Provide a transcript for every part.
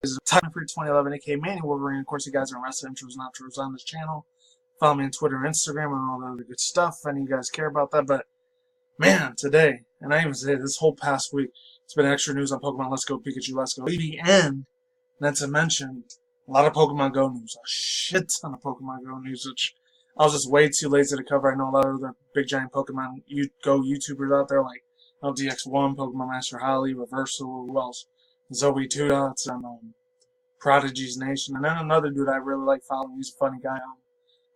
is Time for 2011, aka Manny Wolverine. Of course, you guys are wrestling intros and outros on this channel. Follow me on Twitter and Instagram and all the other good stuff. If any of you guys care about that. But man, today, and I even say this whole past week, it's been extra news on Pokemon Let's Go, Pikachu Let's Go, and not to mention a lot of Pokemon Go news, a shit ton of Pokemon Go news, which I was just way too lazy to cover. I know a lot of other big giant Pokemon Go YouTubers out there like DX1, Pokemon Master Holly, Reversal, who else? Zoe Two Dots, and Prodigy's Nation, and then another dude I really like following. He's a funny guy.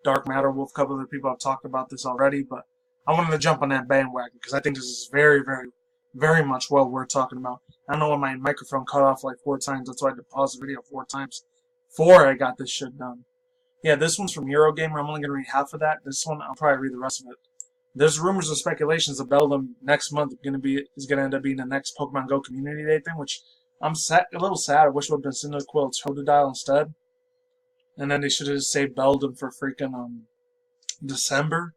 Dark Matter Wolf. A couple other people have talked about this already, but I wanted to jump on that bandwagon because I think this is very, very, very much well worth talking about. I don't know when my microphone cut off like 4 times. That's why I had to pause the video 4 times before I got this shit done. Yeah, this one's from Eurogamer. I'm only going to read half of that. This one, I'll probably read the rest of it. There's rumors and speculations that Beldum next month is going to end up being the next Pokemon Go Community Day thing, which I'm a little sad. I wish it would have been Cyndaquil Totodile instead. And then they should have just saved Beldum for freaking December.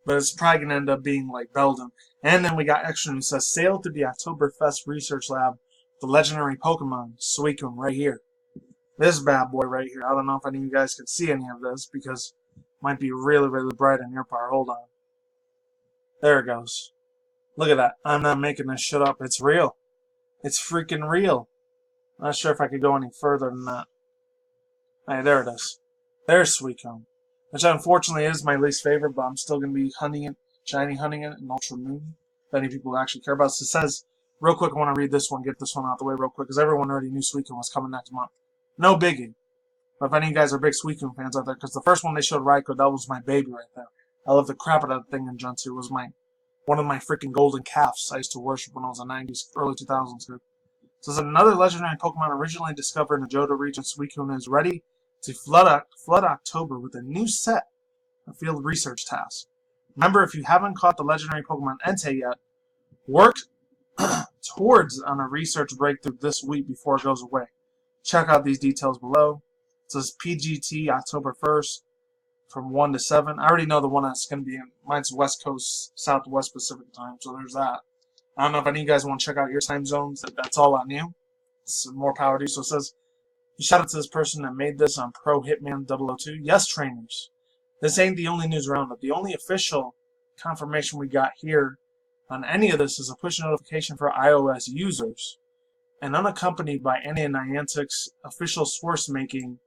But it's probably going to end up being like Beldum. And then we got extra news that says sail to the Oktoberfest Research Lab, the legendary Pokemon, Suicune, right here. This bad boy right here. I don't know if any of you guys can see any of this because it might be really, really bright in your part. Hold on. There it goes. Look at that. I'm not making this shit up. It's real. It's freaking real. Not sure if I could go any further than that. Hey, there it is. There's Suicune. Which unfortunately is my least favorite, but I'm still going to be hunting it, shiny hunting it in Ultra Moon. If any people actually care about it. So it says, real quick, I want to read this one, get this one out the way real quick, because everyone already knew Suicune was coming next month. No biggie. But if any of you guys are big Suicune fans out there, because the first one they showed Raikou, that was my baby right there. I love the crap out of that thing in Gen 2. It was one of my freaking golden calves I used to worship when I was in the 90s, early 2000s. Dude. So there's another legendary Pokemon originally discovered in the Johto region. Suicune is ready to flood October with a new set of field research tasks. Remember, if you haven't caught the legendary Pokemon Entei yet, work towards on a research breakthrough this week before it goes away. Check out these details below. It says PGT October 1st from 1 to 7. I already know the one that's going to be in. Mine's West Coast, Southwest Pacific time, so there's that. I don't know if any of you guys want to check out your time zones. That's all on you. It's more power to you. So it says, shout out to this person that made this on Pro Hitman 002. Yes, trainers. This ain't the only news roundup. The only official confirmation we got here on any of this is a push notification for iOS users and unaccompanied by any of Niantic's official source making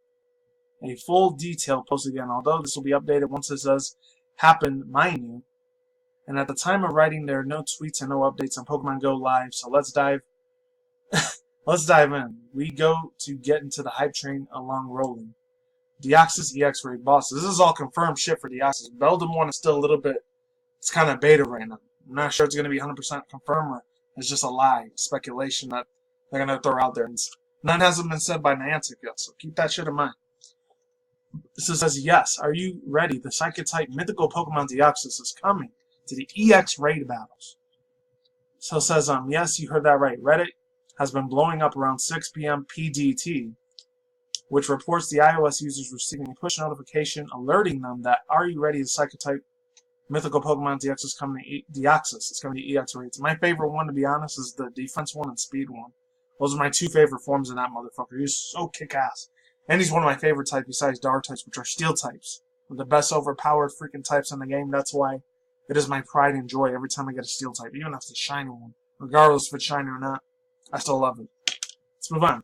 a full detail post again. Although this will be updated once this does happen, mind you. And at the time of writing, there are no tweets and no updates on Pokemon Go Live. So let's dive in. We go to get into the hype train along rolling. Deoxys EX Raid bosses. This is all confirmed shit for Deoxys. Beldum 1 is still a little bit, it's kind of beta right now. I'm not sure it's going to be 100% confirmed or it's just a lie, speculation that they're going to throw out there. And none hasn't been said by Niantic yet, so keep that shit in mind. This says, yes, are you ready? The Psychic-type mythical Pokemon Deoxys is coming to the EX Raid battles. So it says, yes, you heard that right. Reddit has been blowing up around 6 p.m. PDT, which reports the iOS users receiving a push notification alerting them that, are you ready? The Psychic-type mythical Pokemon Deoxys is coming to EX Raids. My favorite one, to be honest, is the defense one and speed one. Those are my 2 favorite forms of that motherfucker. He's so kick-ass. And he's one of my favorite types besides Dark types, which are Steel types. The best overpowered freaking types in the game. That's why it is my pride and joy every time I get a Steel type, even if it's a shiny one. Regardless if it's shiny or not, I still love it. Let's move on.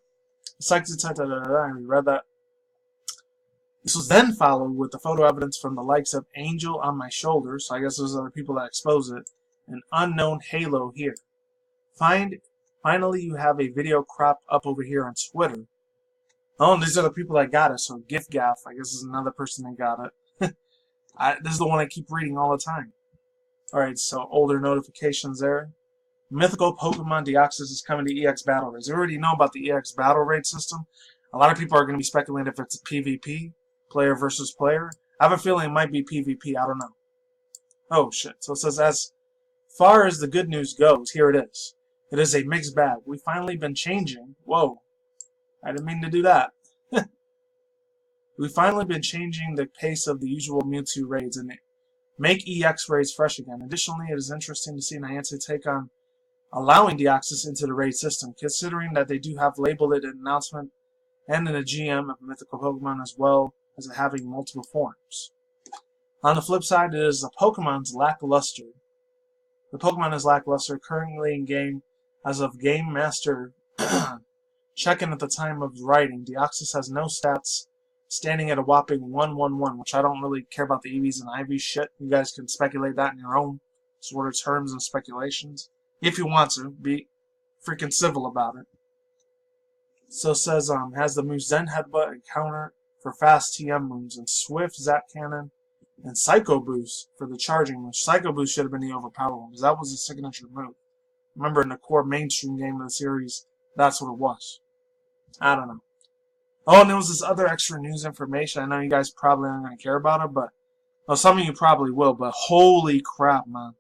Psychic type, I already read that. This was then followed with the photo evidence from the likes of Angel on my shoulder, so I guess those are the people that expose it, and Unknown Halo here. Finally, you have a video crop up over here on Twitter. Oh, and these are the people that got it, so GifGaff, I guess, is another person that got it. This is the one I keep reading all the time. Alright, so older notifications there. Mythical Pokemon Deoxys is coming to EX Battle Raids. We already know about the EX Battle Raid system. A lot of people are going to be speculating if it's a PvP, player versus player. I have a feeling it might be PvP, I don't know. Oh shit, so it says, as far as the good news goes, here it is. It is a mixed bag. We've finally been changing. Whoa, I didn't mean to do that. We've finally been changing the pace of the usual Mewtwo raids and make EX raids fresh again. Additionally, it is interesting to see Niantic take on allowing Deoxys into the raid system, considering that they do have labeled it an announcement and in a GM of mythical Pokemon as well as it having multiple forms. On the flip side, it is the Pokemon's lackluster. The Pokemon is lackluster, currently in game as of Game Master check-in at the time of writing. Deoxys has no stats, standing at a whopping 111, which I don't really care about the EVs and IVs shit. You guys can speculate that in your own sort of terms and speculations. If you want to, be freaking civil about it. So it says, has the move Zen Headbutt and Counter for fast TM moves, and Swift Zap Cannon, and Psycho Boost for the charging move. Psycho Boost should have been the overpowered one, because that was a signature move. Remember, in the core mainstream game of the series, that's what it was. I don't know. Oh, and there was this other extra news information. I know you guys probably aren't going to care about it, but well, some of you probably will, but holy crap, man.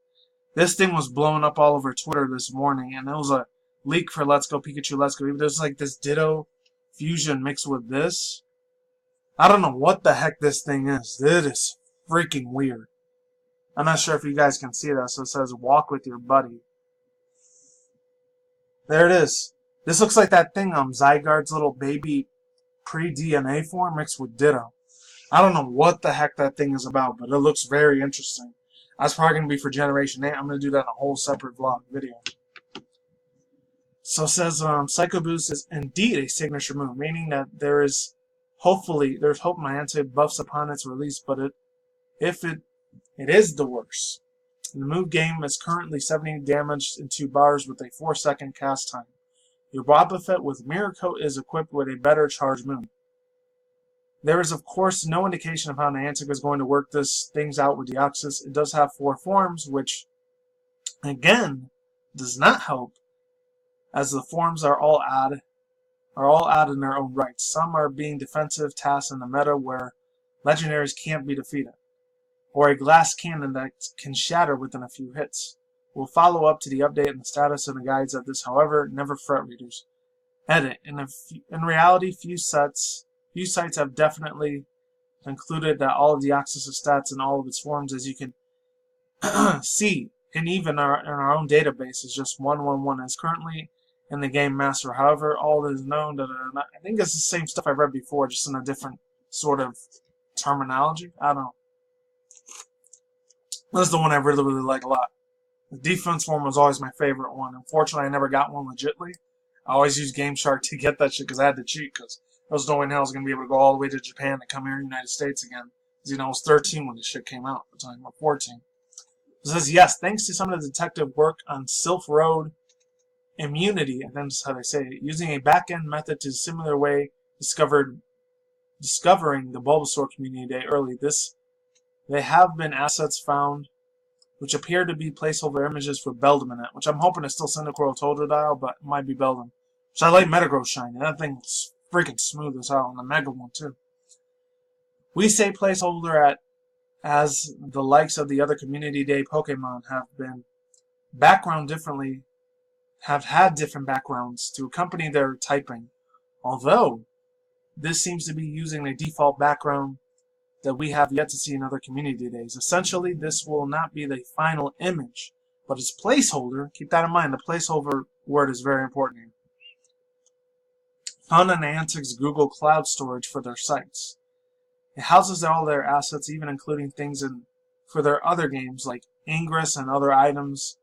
This thing was blowing up all over Twitter this morning, and it was a leak for Let's Go Pikachu, Let's Go. There's like this Ditto fusion mixed with this. I don't know what the heck this thing is. It is freaking weird. I'm not sure if you guys can see that, so it says walk with your buddy. There it is. This looks like that thing, Zygarde's little baby pre-DNA form mixed with Ditto. I don't know what the heck that thing is about, but it looks very interesting. That's probably going to be for Generation 8. I'm going to do that in a whole separate vlog video. So it says Psycho Boost is indeed a signature move, meaning that there's hope Niantic buffs upon its release, but if it is the worst. The move game is currently 70 damage in 2 bars with a 4-second cast time. Your Wobbuffet with Mirror Coat is equipped with a better charge move. There is, of course, no indication of how Niantic is going to work things out with Deoxys. It does have 4 forms, which, again, does not help, as the forms are all odd in their own right. Some are being defensive tasks in the meta where legendaries can't be defeated, or a glass cannon that can shatter within a few hits. We'll follow up to the update and the status and the guides of this, however, never fret, readers. Edit. In reality, few sites have definitely concluded that all of Deoxys' stats in all of its forms, as you can see, and even in our own database, is just 111 as currently in the Game Master. However, all that is known, I think it's the same stuff I read before, just in a different sort of terminology. I don't know. This is the one I really, really like a lot. The defense form was always my favorite one. Unfortunately, I never got one legitly. I always used Game Shark to get that shit because I had to cheat, because there was no way in hell I was going to be able to go all the way to Japan and come here in the United States again. Because, I was 13 when this shit came out at the time, or 14. It says, yes, thanks to some of the detective work on Sylph Road Immunity, I think that's how they say it, using a back-end method to a similar way discovering the Bulbasaur community day early. They have been assets found which appear to be placeholder images for Beldum in it, which I'm hoping is still Cyndaquil Totodile, but it might be Beldum. So I like Metagross Shiny. That thing's freaking smooth as hell, and the Mega one too. We say placeholder as the likes of the other Community Day Pokemon have had different backgrounds to accompany their typing. Although, this seems to be using a default background that we have yet to see in other Community Days. Essentially, this will not be the final image, but it's placeholder. Keep that in mind. The placeholder word is very important here. Found on Niantic's Google Cloud storage for their sites. It houses all their assets, even including things for their other games like Ingress and other items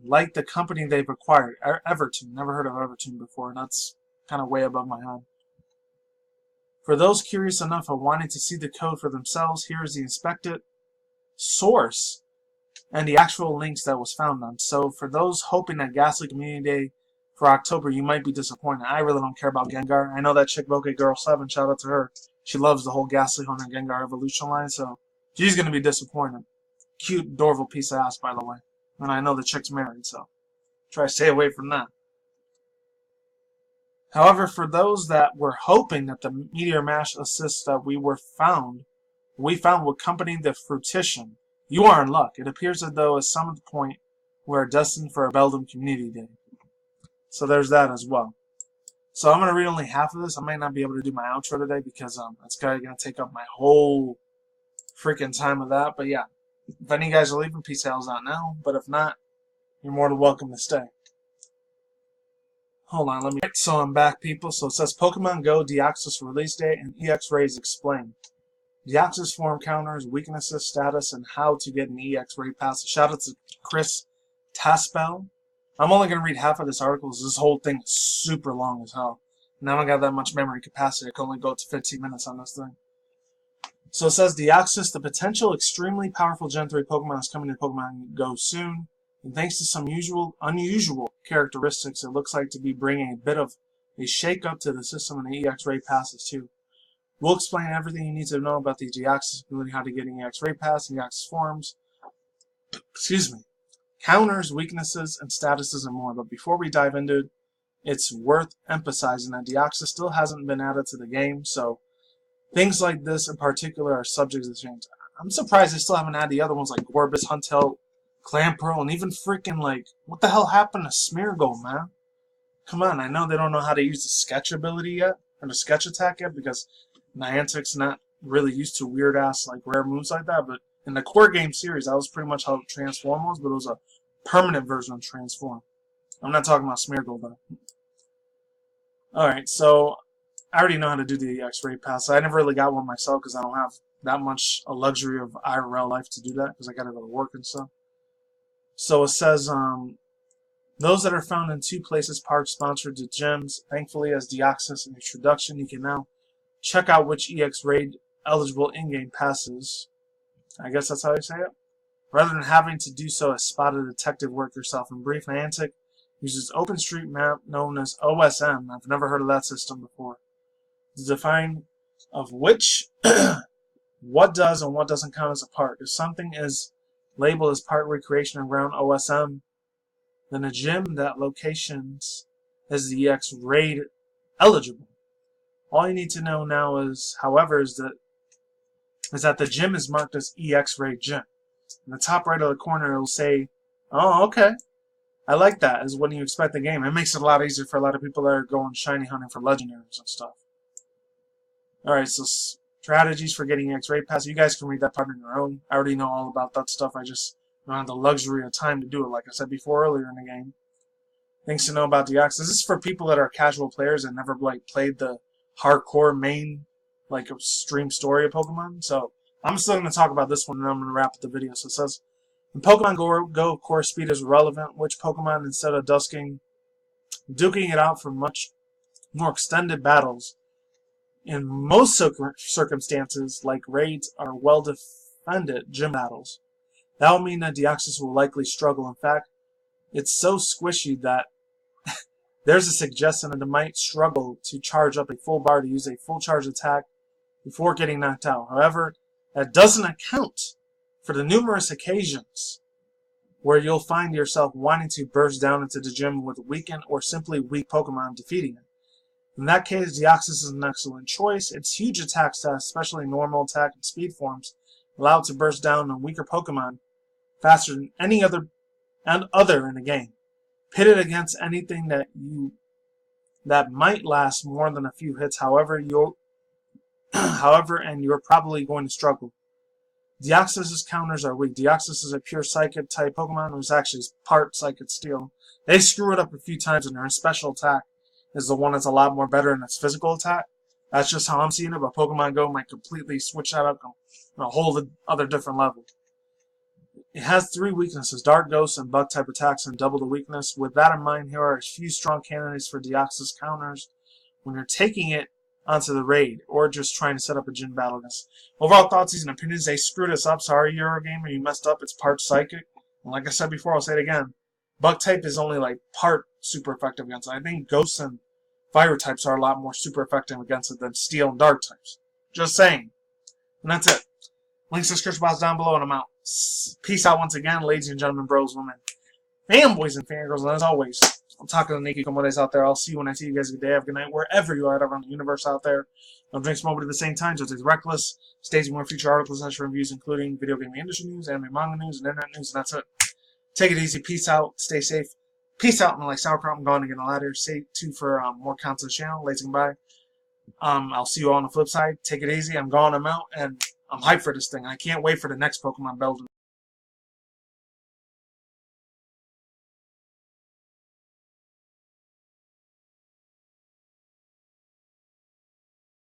like the company they've acquired, Everton. Never heard of Everton before, and that's kind of way above my head. For those curious enough of wanting to see the code for themselves, here is the inspected source and the actual links that was found on. So for those hoping that Ghastly Community Day for October, you might be disappointed. I really don't care about Gengar. I know that chick Bokeh Girl 7, shout out to her. She loves the whole Ghastly Hunter Gengar evolution line, so she's going to be disappointed. Cute, adorable piece of ass, by the way. And I know the chick's married, so try to stay away from that. However, for those that were hoping that the Meteor Mash assists that we found would accompany the fruition, you are in luck. It appears as though at some point we are destined for a Beldum Community Day. So there's that as well. So I'm going to read only half of this. I might not be able to do my outro today because it's going to take up my whole freaking time of that. But yeah, if any of you guys are leaving, peace out now. But if not, you're more than welcome to stay. Hold on, let me. So I'm back, people. So it says Pokemon Go Deoxys release date and EX Rays explained. Deoxys form counters, weaknesses, status, and how to get an EX Ray pass. Shout out to Chris Taspel. I'm only going to read half of this article because this whole thing is super long as hell. And I don't got that much memory capacity. I can only go to 15 minutes on this thing. So it says Deoxys, the potential extremely powerful Gen 3 Pokemon, is coming to Pokemon Go soon. And thanks to some unusual characteristics, it looks like to be bringing a bit of a shake-up to the system and the EX Ray passes too. We'll explain everything you need to know about the Deoxys, including how to get an EX Ray pass and Deoxys forms. Counters, weaknesses, and statuses and more. But before we dive into it, it's worth emphasizing that Deoxys still hasn't been added to the game, so things like this in particular are subject to change. I'm surprised they still haven't had the other ones like Gorbis, Huntel, Clamperl, and even freaking like, what the hell happened to Smeargle, man? Come on, I know they don't know how to use the sketch ability yet, or the sketch attack yet, because Niantic's not really used to weird-ass like rare moves like that, but in the core game series, that was pretty much how Transform was, but it was a permanent version of Transform. I'm not talking about Smeargle, though. Alright, so I already know how to do the X-Ray pass. I never really got one myself because I don't have that much a luxury of IRL life to do that because I gotta go to work and stuff. So it says, those that are found in 2 places parks sponsored to gyms. Thankfully, as Deoxys introduction, you can now check out which EX Raid eligible in-game passes. I guess that's how you say it. Rather than having to do so as spotted detective work yourself. In brief, Niantic uses OpenStreetMap known as OSM. I've never heard of that system before. To define of which, what does and what doesn't count as a park. If something is labeled as park recreation and ground OSM, then a gym that locations is the EX Raid eligible. All you need to know now is, however, is that the gym is marked as EX Raid Gym. In the top right of the corner, it will say, oh, okay. I like that, is when you expect the game. It makes it a lot easier for a lot of people that are going shiny hunting for legendaries and stuff. Alright, so strategies for getting EX Raid Pass. You guys can read that part on your own. I already know all about that stuff. I just don't have the luxury of time to do it, like I said before earlier in the game. Things to know about Deoxys. This is for people that are casual players and never like played the hardcore main like a stream story of Pokemon. So I'm still going to talk about this one and then I'm going to wrap up the video. So it says, in Pokemon Go, course speed is relevant. Which Pokemon, instead of duking it out for much more extended battles, in most circumstances, like raids, are well-defended gym battles. That will mean that Deoxys will likely struggle. In fact, it's so squishy that there's a suggestion that it might struggle to charge up a full bar to use a full charge attack before getting knocked out. However, that doesn't account for the numerous occasions where you'll find yourself wanting to burst down into the gym with weakened or simply weak Pokemon defeating it. In that case, Deoxys is an excellent choice. Its huge attack stats, especially normal attack and speed forms, allow it to burst down on weaker Pokemon faster than any other in the game. Pitted against anything that might last more than a few hits, however, and you're probably going to struggle. Deoxys' counters are weak. Deoxys is a pure Psychic type Pokemon, who's actually part Psychic Steel. They screw it up a few times, and their special attack is the one that's a lot more better than its physical attack. That's just how I'm seeing it, but Pokemon Go might completely switch that up on a whole other different level. It has 3 weaknesses, Dark Ghost and Bug type attacks, and double the weakness. With that in mind, here are a few strong candidates for Deoxys counters when you're taking it onto the raid, or just trying to set up a gym battle. Overall thoughts and opinions, they screwed us up. Sorry, Eurogamer, you messed up. It's part Psychic. And like I said before, I'll say it again. Bug type is only like part super effective against it. I think Ghosts and Fire types are a lot more super effective against it than Steel and Dark types. Just saying. And that's it. Links in the description box down below, and I'm out. Peace out once again, ladies and gentlemen, bros, women, fanboys, and fangirls. And as always, I'm talking to Nikki Comodes out there. I'll see you when I see you guys. Good day, have a good night, wherever you are around the universe out there. Don't drink smoke at the same time, so it's reckless. Stay tuned for more future articles and reviews, including video game industry news, anime manga news, and internet news, and that's it. Take it easy. Peace out. Stay safe. Peace out. And like sauerkraut, I'm going to get a ladder. Stay tuned for more content on the channel. Ladies and goodbye. I'll see you all on the flip side. Take it easy. I'm gone. I'm out. And I'm hyped for this thing. I can't wait for the next Pokemon Beldum.